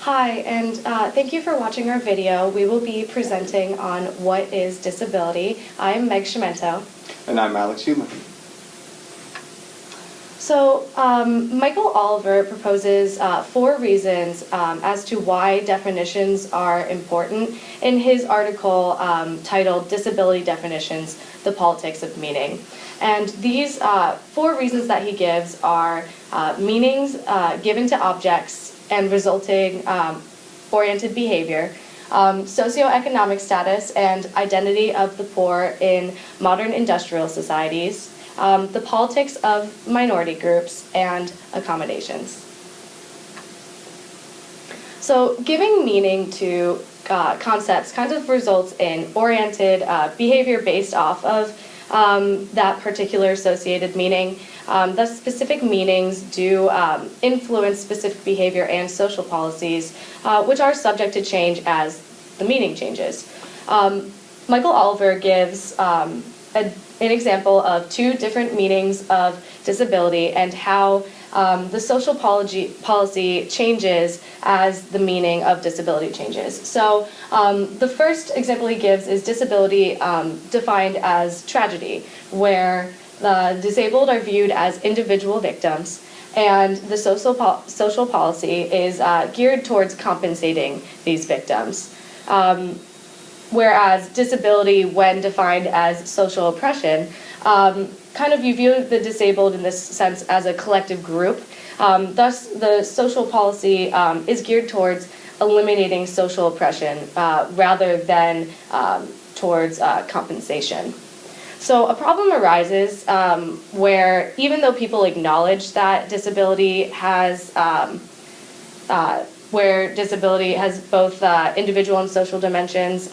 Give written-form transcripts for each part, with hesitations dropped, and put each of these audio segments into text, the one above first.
Hi, and thank you for watching our video. We will be presenting on what is disability. I'm Meg Chiumento. And I'm Alex Uland. So, Michael Oliver proposes 4 reasons as to why definitions are important in his article titled Disability Definitions, The Politics of Meaning. And these 4 reasons that he gives are meanings given to objects and resulting oriented behavior, socioeconomic status and identity of the poor in modern industrial societies, the politics of minority groups, and accommodations. So giving meaning to concepts kind of results in oriented behavior based off of that particular associated meaning. Thus, specific meanings do influence specific behavior and social policies, which are subject to change as the meaning changes. Michael Oliver gives an example of 2 different meanings of disability and how the social policy changes as the meaning of disability changes. So the first example he gives is disability defined as tragedy, where the disabled are viewed as individual victims, and the social policy is geared towards compensating these victims. Whereas disability, when defined as social oppression, kind of you view the disabled in this sense as a collective group. Thus, the social policy is geared towards eliminating social oppression rather than towards compensation. So a problem arises where even though people acknowledge that disability has both individual and social dimensions,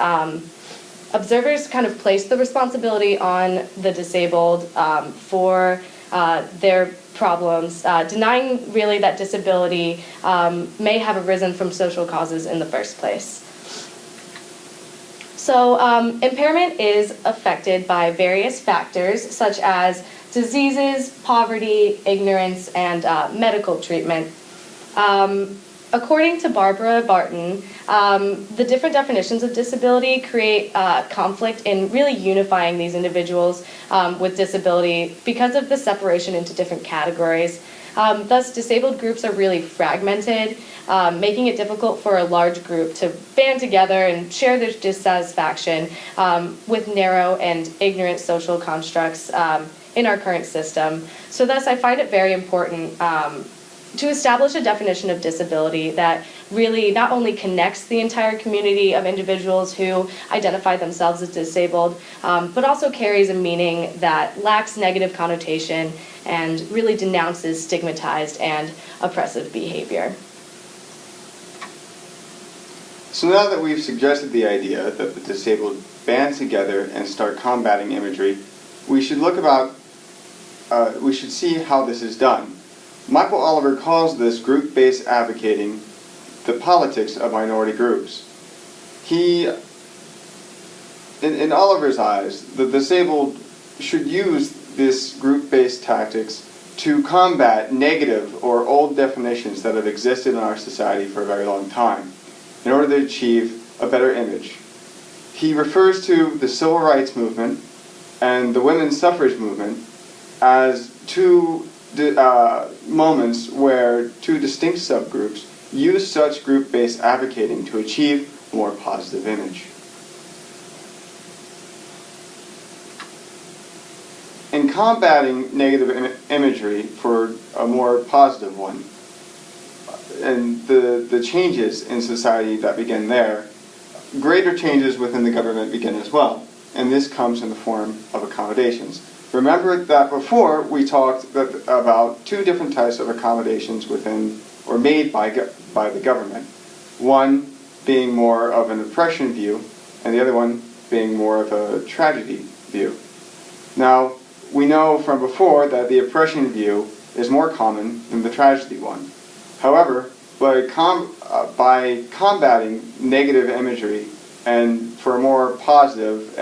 observers kind of place the responsibility on the disabled for their problems, denying really that disability may have arisen from social causes in the first place. So impairment is affected by various factors such as diseases, poverty, ignorance, and medical treatment. According to Barbara Barton, the different definitions of disability create conflict in really unifying these individuals with disability because of the separation into different categories. Thus, disabled groups are really fragmented, making it difficult for a large group to band together and share their dissatisfaction with narrow and ignorant social constructs in our current system. So thus, I find it very important to establish a definition of disability that really not only connects the entire community of individuals who identify themselves as disabled, but also carries a meaning that lacks negative connotation and really denounces stigmatized and oppressive behavior. So now that we've suggested the idea that the disabled band together and start combating imagery, we should see how this is done. Michael Oliver calls this group-based advocating the politics of minority groups. In Oliver's eyes, the disabled should use this group-based tactics to combat negative or old definitions that have existed in our society for a very long time in order to achieve a better image. He refers to the civil rights movement and the women's suffrage movement as 2 moments where 2 distinct subgroups use such group-based advocating to achieve a more positive image. In combating negative imagery for a more positive one, and the changes in society that begin there, greater changes within the government begin as well, and this comes in the form of accommodations. Remember that before we talked about 2 different types of accommodations within or made by the government. One being more of an oppression view, and the other one being more of a tragedy view. Now, we know from before that the oppression view is more common than the tragedy one. However, by combating negative imagery and for a more positive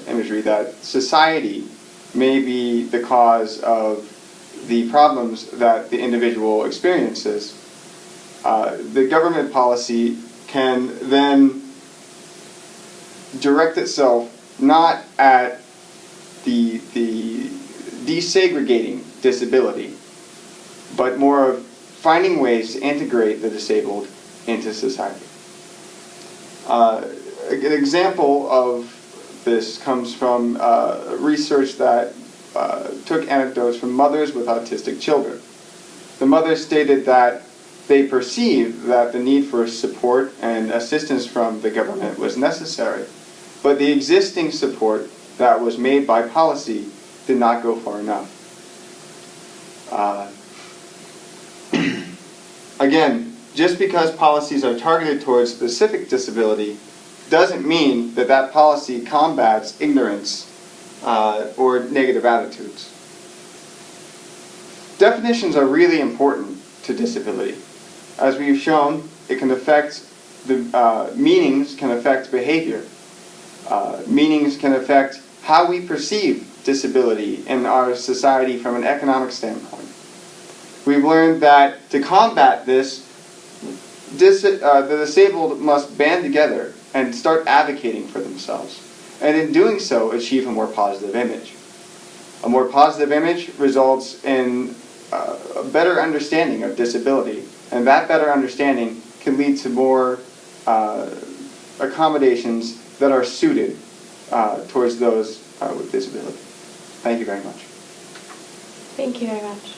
imagery that society may be the cause of the problems that the individual experiences, the government policy can then direct itself not at the desegregating disability, but more of finding ways to integrate the disabled into society. An example of this comes from research that took anecdotes from mothers with autistic children. The mothers stated that they perceived that the need for support and assistance from the government was necessary, but the existing support that was made by policy did not go far enough. Again, just because policies are targeted towards specific disability doesn't mean that that policy combats ignorance or negative attitudes. Definitions are really important to disability. As we've shown, it can affect meanings can affect behavior. Meanings can affect how we perceive disability in our society from an economic standpoint. We've learned that to combat this, the disabled must band together and start advocating for themselves, and in doing so, achieve a more positive image. A more positive image results in a better understanding of disability, and that better understanding can lead to more accommodations that are suited towards those with disability. Thank you very much. Thank you very much.